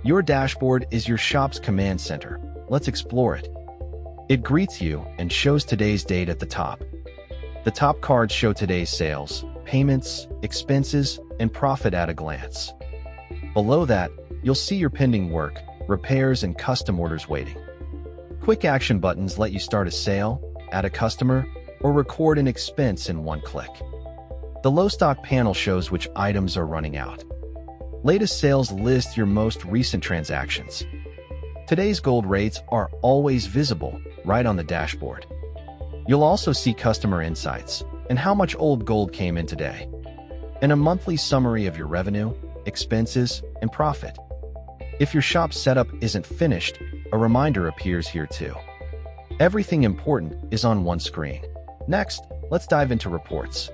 Your dashboard is your shop's command center. Let's explore it. It greets you and shows today's date at the top. The top cards show today's sales, payments, expenses, and profit at a glance. Below that, you'll see your pending work, repairs, and custom orders waiting. Quick action buttons let you start a sale, add a customer, or record an expense in one click. The low stock panel shows which items are running out. Latest sales list your most recent transactions. Today's gold rates are always visible right on the dashboard. You'll also see customer insights and how much old gold came in today, and a monthly summary of your revenue, expenses, and profit. If your shop setup isn't finished, a reminder appears here too. Everything important is on one screen. Next, let's dive into reports.